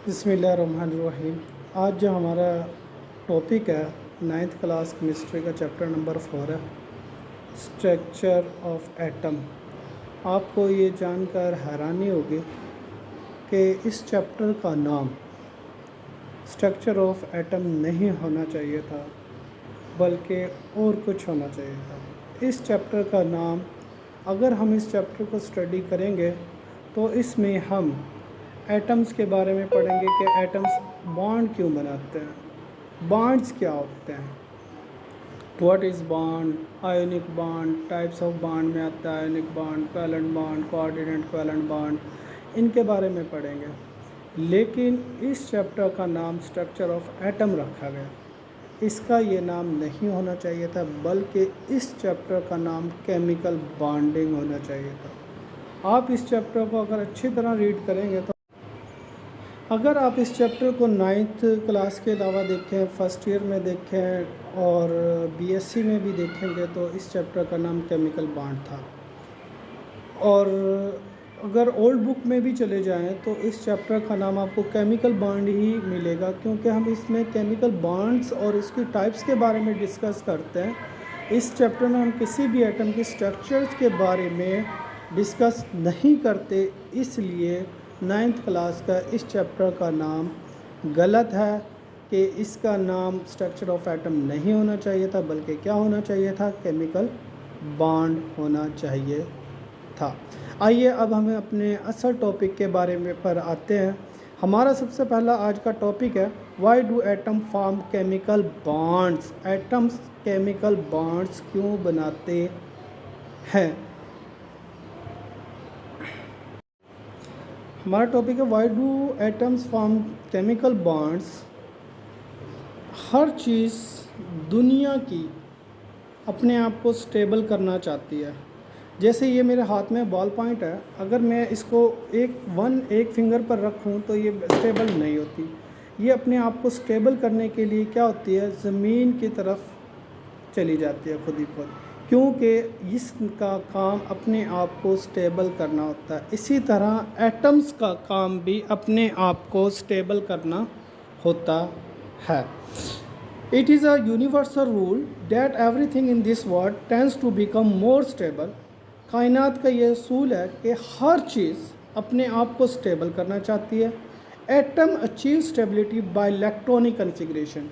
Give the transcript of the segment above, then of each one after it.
बिस्मिल्लाहिर्रहमानिर्रहीम। आज जो हमारा टॉपिक है 9th क्लास केमिस्ट्री का चैप्टर नंबर 4 है, स्ट्रक्चर ऑफ एटम। आपको ये जानकर हैरानी होगी कि इस चैप्टर का नाम स्ट्रक्चर ऑफ एटम नहीं होना चाहिए था, बल्कि और कुछ होना चाहिए था। इस चैप्टर का नाम, अगर हम इस चैप्टर को स्टडी करेंगे तो इसमें हम एटम्स के बारे में पढ़ेंगे कि एटम्स बॉन्ड क्यों बनाते हैं, बॉन्ड्स क्या होते हैं, what is bond, ionic bond, types of bond में आता है ionic bond, covalent bond, coordinate covalent bond, इनके बारे में पढ़ेंगे। लेकिन इस चैप्टर का नाम स्ट्रक्चर ऑफ एटम रखा गया। इसका ये नाम नहीं होना चाहिए था, बल्कि इस चैप्टर का नाम केमिकल बॉन्डिंग होना चाहिए था। आप इस चैप्टर को अगर अच्छी तरह रीड करेंगे तो अगर आप इस चैप्टर को 9th क्लास के अलावा देखें, फर्स्ट ईयर में देखें और बीएससी में भी देखेंगे तो इस चैप्टर का नाम केमिकल बॉन्ड था। और अगर ओल्ड बुक में भी चले जाएं तो इस चैप्टर का नाम आपको केमिकल बॉन्ड ही मिलेगा, क्योंकि हम इसमें केमिकल बॉन्ड्स और इसकी टाइप्स के बारे में डिस्कस करते हैं। इस चैप्टर में हम किसी भी एटम के स्ट्रक्चर्स के बारे में डिस्कस नहीं करते, इसलिए 9th क्लास का इस चैप्टर का नाम गलत है कि इसका नाम स्ट्रक्चर ऑफ एटम नहीं होना चाहिए था, बल्कि क्या होना चाहिए था, केमिकल बॉन्ड होना चाहिए था। आइए अब हमें अपने असल टॉपिक के बारे में पर आते हैं। हमारा सबसे पहला आज का टॉपिक है why do atom form chemical bonds. Atoms chemical bonds क्यों बनाते हैं। हमारा टॉपिक है why do atoms form chemical bonds. हर चीज़ दुनिया की अपने आप को स्टेबल करना चाहती है। जैसे ये मेरे हाथ में बॉल पॉइंट है, अगर मैं इसको एक फिंगर पर रखूं तो ये स्टेबल नहीं होती। ये अपने आप को स्टेबल करने के लिए क्या होती है, ज़मीन की तरफ चली जाती है खुद ही खुद, क्योंकि इसका काम अपने आप को स्टेबल करना होता है। इसी तरह एटम्स का काम भी अपने आप को स्टेबल करना होता है। It is a universal rule that everything in this world tends to become more stable. कायनात का ये असूल है कि हर चीज़ अपने आप को स्टेबल करना चाहती है। Atom achieve stability by electronic configuration.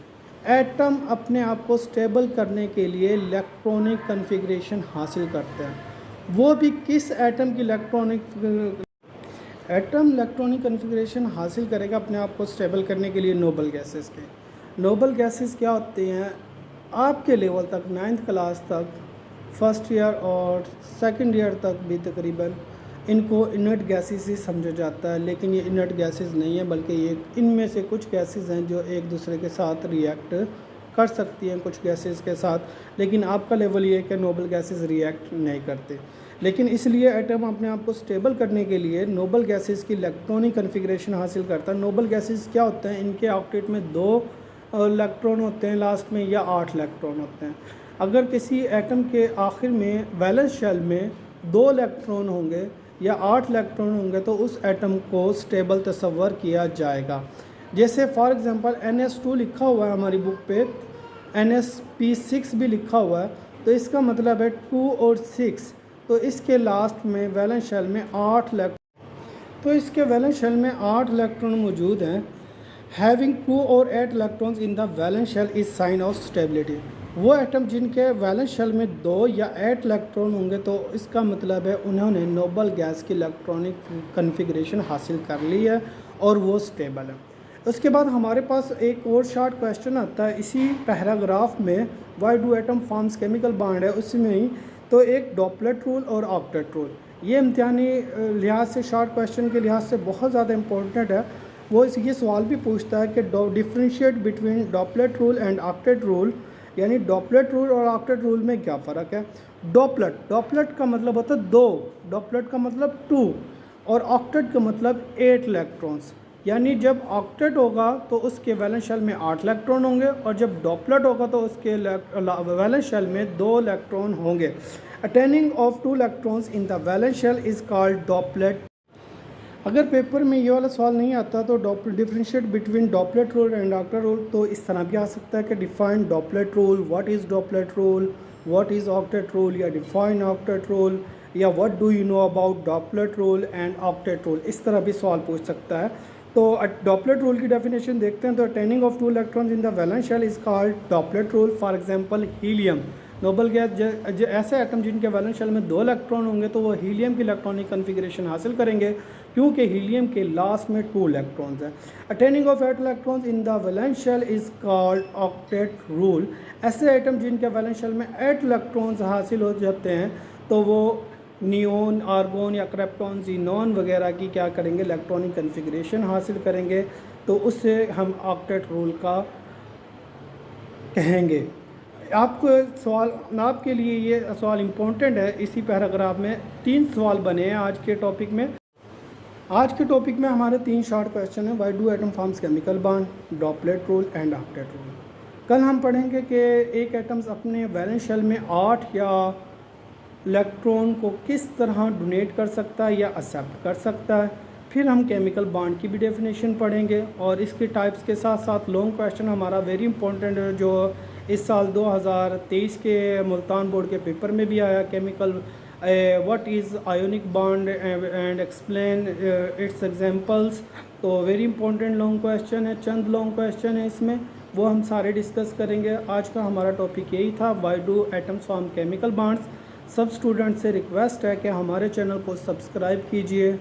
Atom अपने आप को स्टेबल करने के लिए इलेक्ट्रॉनिक कन्फिग्रेशन हासिल करते हैं। वो भी किस एटम की एटम इलेक्ट्रॉनिक कन्फिग्रेशन हासिल करेगा अपने आप को स्टेबल करने के लिए, नोबल गैसेस के। नोबल गैसेस क्या होते हैं, आपके लेवल तक 9th क्लास तक, फर्स्ट ईयर और सेकंड ईयर तक भी तकरीबन इनको इनर्ट गैसेस ही समझा जाता है, लेकिन ये इनर्ट गैसेस नहीं है, बल्कि ये इनमें से कुछ गैसेस हैं जो एक दूसरे के साथ रिएक्ट कर सकती हैं कुछ गैसेस के साथ, लेकिन आपका लेवल ये है कि नोबल गैसेस रिएक्ट नहीं करते। लेकिन इसलिए एटम अपने आप को स्टेबल करने के लिए नोबल गैसेस की इलेक्ट्रॉनिक कन्फिग्रेशन हासिल करता है। नोबल गैसेस क्या होते हैं, इनके ऑक्टेट में 2 इलेक्ट्रॉन होते हैं लास्ट में, या 8 इलेक्ट्रॉन होते हैं। अगर किसी एटम के आखिर में वैलेंस शेल में 2 इलेक्ट्रॉन होंगे या 8 इलेक्ट्रॉन होंगे तो उस एटम को स्टेबल तस्वर किया जाएगा। जैसे फॉर एग्जांपल NS2 लिखा हुआ है हमारी बुक पे, NSP6 भी लिखा हुआ है, तो इसका मतलब है 2 और 6। तो इसके लास्ट में वैलेंस शेल में 8 इलेक्ट्रॉन मौजूद हैं। हैविंग 2 और 8 electrons in the valence shell is sign of stability. वो एटम जिनके वैलेंस शेल में 2 या 8 इलेक्ट्रॉन होंगे तो इसका मतलब है उन्होंने नोबल गैस की इलेक्ट्रॉनिक कन्फिग्रेशन हासिल कर ली है और वो स्टेबल है। उसके बाद हमारे पास एक और शॉर्ट क्वेश्चन आता है इसी पैराग्राफ में, why do atom forms chemical bond है, उसमें ही तो एक डॉपलेट रूल और ऑक्टेट रूल। ये इम्तिहानी लिहाज से, शॉर्ट क्वेश्चन के लिहाज से बहुत ज़्यादा इंपॉर्टेंट है। वो ये सवाल भी पूछता है कि differentiate between duplet rule and octet rule, यानी डॉपलेट रूल और ऑक्टेट रूल में क्या फ़र्क है। डॉपलेट का मतलब होता है 2, डॉपलेट का मतलब 2, और ऑक्टेट का मतलब 8 इलेक्ट्रॉन्स। यानी जब ऑक्टेट होगा तो उसके वैलेंस शेल में 8 इलेक्ट्रॉन होंगे, और जब डॉपलेट होगा तो उसके वैलेंस शेल में 2 इलेक्ट्रॉन होंगे। Attaining of 2 electrons in the valence shell is called duplet. अगर पेपर में ये वाला सवाल नहीं आता तो differentiate between duplet rule and octet rule, तो इस तरह भी आ सकता है कि define duplet rule, what is duplet rule, what is octet rule, या डिफाइन ऑक्टेट रूल, या what do you know about duplet rule and octet rule. इस तरह भी सवाल पूछ सकता है। तो डॉपलेट रूल की डेफिनेशन देखते हैं। तो attaining of 2 electrons in the valence shell is called duplet rule. For example helium, noble gas ऐसे एटम जिनके वैलेंस शेल में 2 इलेक्ट्रॉन होंगे तो वो हीलियम की इलेक्ट्रॉनिक कन्फिग्रेशन हासिल करेंगे, क्योंकि हीलियम के लास्ट में 2 इलेक्ट्रॉन्स हैं। Attaining of 8 electrons in the valence shell is called octet rule. ऐसे एटम जिनके वैलेंस शेल में 8 इलेक्ट्रॉन्स हासिल हो जाते हैं तो वो नियोन, आर्गोन या क्रिप्टॉन, जीनॉन वगैरह की क्या करेंगे, इलेक्ट्रॉनिक कन्फिग्रेशन हासिल करेंगे, तो उससे हम ऑक्टेट रूल का कहेंगे। आपको सवाल, आपके लिए ये सवाल इम्पोर्टेंट है। इसी पैराग्राफ में 3 सवाल बने हैं आज के टॉपिक में। आज के टॉपिक में हमारे 3 शॉर्ट क्वेश्चन हैं। Why do atom forms chemical bond, duplet rule and octet rule. कल हम पढ़ेंगे कि एक एटम्स अपने वैलेंस शेल में 8 या इलेक्ट्रॉन को किस तरह डोनेट कर सकता है या एक्सेप्ट कर सकता है। फिर हम केमिकल बॉन्ड की भी डेफिनेशन पढ़ेंगे और इसके टाइप्स के साथ साथ लॉन्ग क्वेश्चन हमारा वेरी इंपॉर्टेंट है जो इस साल 2023 के मुल्तान बोर्ड के पेपर में भी आया। Chemical what is ionic bond and explain it's examples. तो वेरी इंपॉर्टेंट लॉन्ग क्वेश्चन है, चंद लॉन्ग क्वेश्चन है इसमें, वो हम सारे डिस्कस करेंगे। आज का हमारा टॉपिक यही था, why do atoms form chemical bonds. सब स्टूडेंट से रिक्वेस्ट है कि हमारे चैनल को सब्सक्राइब कीजिए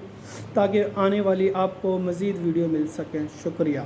ताकि आने वाली आपको मज़ीद वीडियो मिल सकें। शुक्रिया।